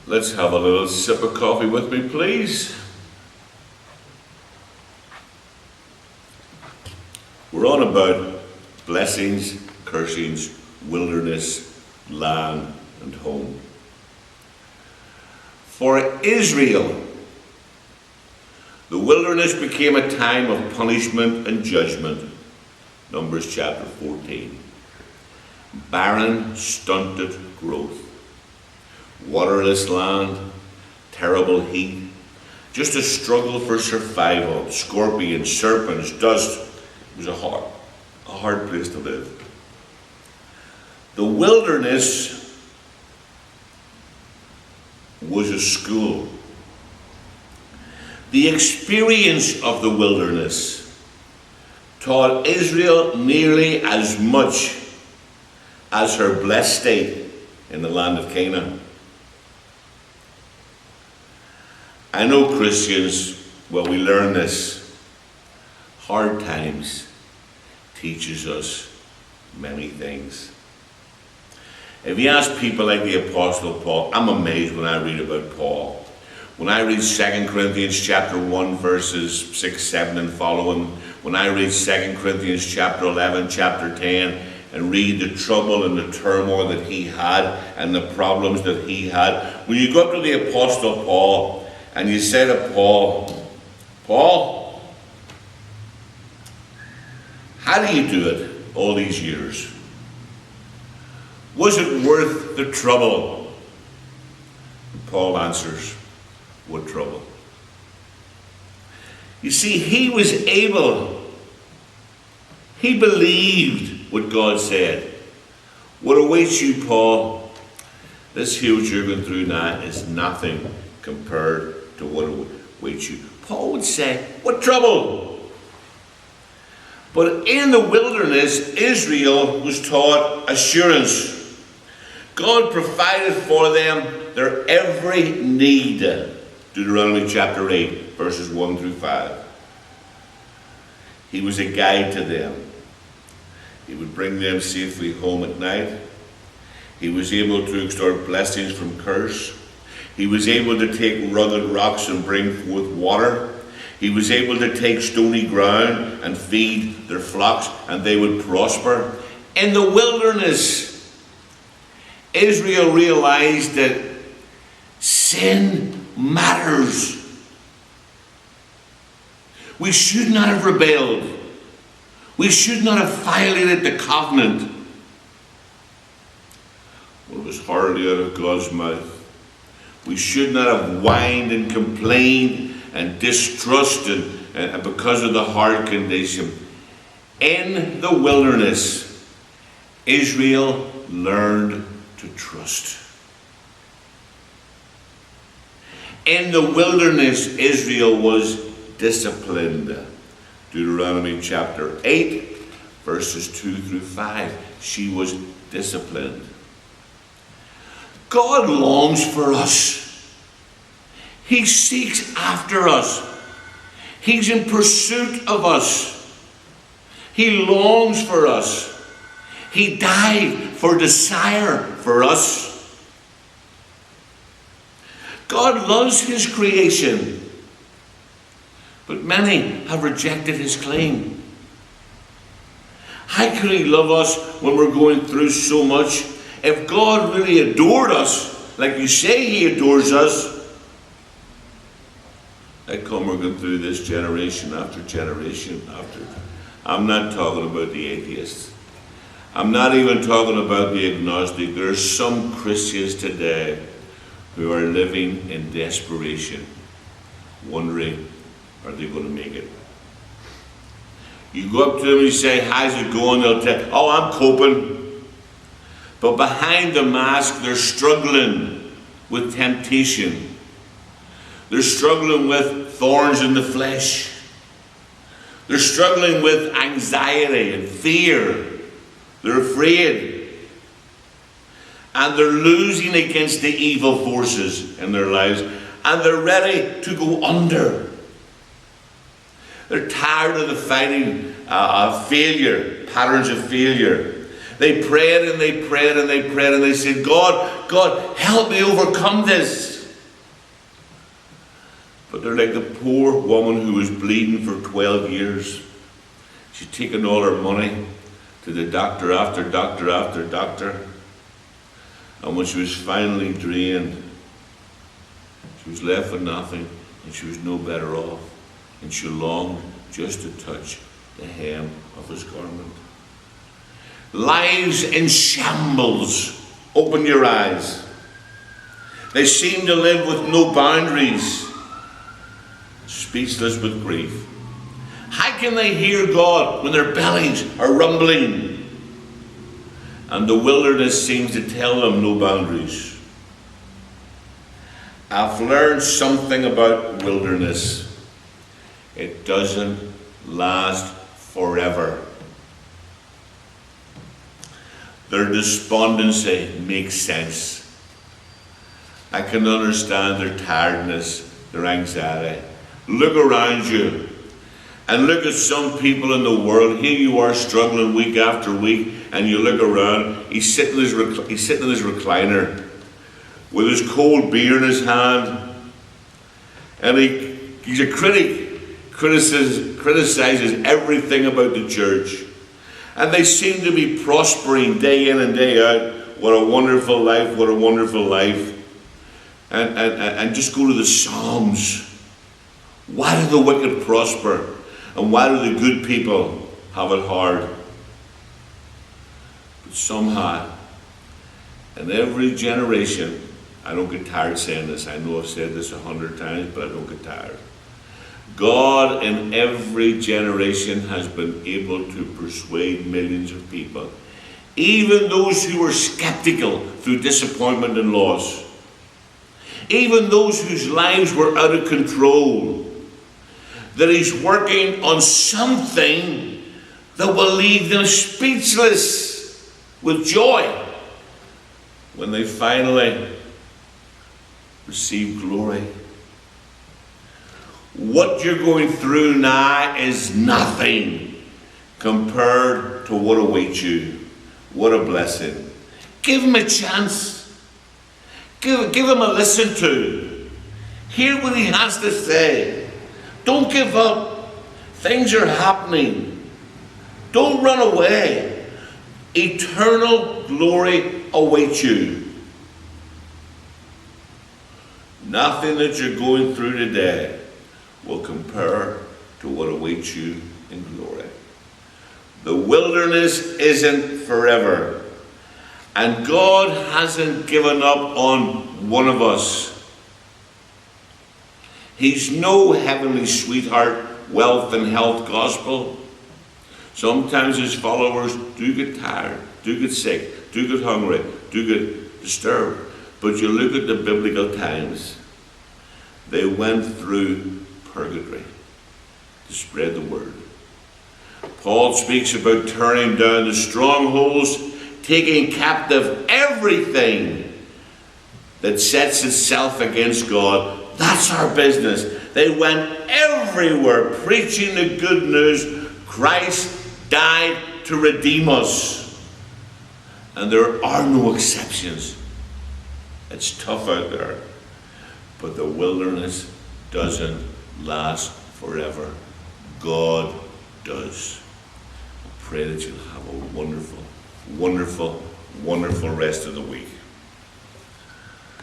Let's have a little sip of coffee with me, please. We're on about blessings, cursings, wilderness, land, and home. For Israel, the wilderness became a time of punishment and judgment. Numbers chapter 14. Barren, stunted growth. Waterless land, terrible heat, just a struggle for survival. Scorpions, serpents, dust. It was a hard place to live. The wilderness was a school. The experience of the wilderness taught Israel nearly as much as her blessed state in the land of Canaan. I know Christians, well, we learn this. Hard times teaches us many things. If you ask people like the Apostle Paul, I'm amazed when I read about Paul. When I read 2 Corinthians chapter 1, verses 6, 7 and following, when I read 2 Corinthians chapter 11, chapter 10, and read the trouble and the turmoil that he had and the problems that he had, when you go up to the Apostle Paul, and you say to Paul, Paul, how do you do it all these years? Was it worth the trouble? And Paul answers, what trouble? You see, he was able, he believed what God said. What awaits you, Paul, this here which you're going through now is nothing compared to what awaits you. Paul would say, what trouble? But in the wilderness, Israel was taught assurance. God provided for them their every need. Deuteronomy chapter 8, verses 1 through 5. He was a guide to them. He would bring them safely home at night. He was able to extort blessings from curse. He was able to take rugged rocks and bring forth water. He was able to take stony ground and feed their flocks, and they would prosper. In the wilderness, Israel realized that sin matters. We should not have rebelled. We should not have violated the covenant. Well, it was hardly out of God's mouth. We should not have whined and complained and distrusted because of the hard condition. In the wilderness, Israel learned to trust. In the wilderness, Israel was disciplined. Deuteronomy chapter 8, verses 2 through 5. She was disciplined. God longs for us. He seeks after us. He's in pursuit of us. He longs for us. He died for desire for us. God loves his creation, but many have rejected his claim. How can he love us when we're going through so much? If God really adored us, like you say he adores us, how come we're going through this generation after generation after? I'm not talking about the atheists. I'm not even talking about the agnostic. There are some Christians today who are living in desperation, wondering, are they going to make it? You go up to them and you say, how's it going? They'll tell you, oh, I'm coping. But behind the mask, they're struggling with temptation. They're struggling with thorns in the flesh. They're struggling with anxiety and fear. They're afraid. And they're losing against the evil forces in their lives. And they're ready to go under. They're tired of the fighting failure, patterns of failure. They prayed and they prayed and they prayed and they said, God, help me overcome this. But they're like the poor woman who was bleeding for 12 years. She'd taken all her money to the doctor after doctor after doctor. And when she was finally drained, she was left with nothing, and she was no better off. And she longed just to touch the hem of his garment. Lives in shambles. Open your eyes. They seem to live with no boundaries, speechless with grief. How can they hear God when their bellies are rumbling? And the wilderness seems to tell them no boundaries. I've learned something about wilderness. It doesn't last forever. Their despondency makes sense. I can understand their tiredness, their anxiety. Look around you and look at some people in the world. Here you are struggling week after week, and you look around. He's sitting in his recliner with his cold beer in his hand, and he's a critic, criticizes everything about the church. And they seem to be prospering day in and day out. What a wonderful life, what a wonderful life. And just go to the Psalms. Why do the wicked prosper? And why do the good people have it hard? But somehow, in every generation, I don't get tired saying this. I know I've said this 100 times, but I don't get tired. God in every generation has been able to persuade millions of people, even those who were skeptical through disappointment and loss, even those whose lives were out of control, that he's working on something that will leave them speechless with joy when they finally receive glory. What you're going through now is nothing compared to what awaits you. What a blessing. Give him a chance. Give him a listen to. Hear what he has to say. Don't give up. Things are happening. Don't run away. Eternal glory awaits you. Nothing that you're going through today will compare to what awaits you in glory. The wilderness isn't forever. And God hasn't given up on one of us. He's no heavenly sweetheart, wealth and health gospel. Sometimes his followers do get tired, do get sick, do get hungry, do get disturbed. But you look at the biblical times, they went through purgatory to spread the word. Paul speaks about tearing down the strongholds, taking captive everything that sets itself against God. That's our business. They went everywhere preaching the good news. Christ died to redeem us. And there are no exceptions. It's tough out there. But the wilderness doesn't last forever. God does. I pray that you'll have a wonderful, wonderful, wonderful rest of the week.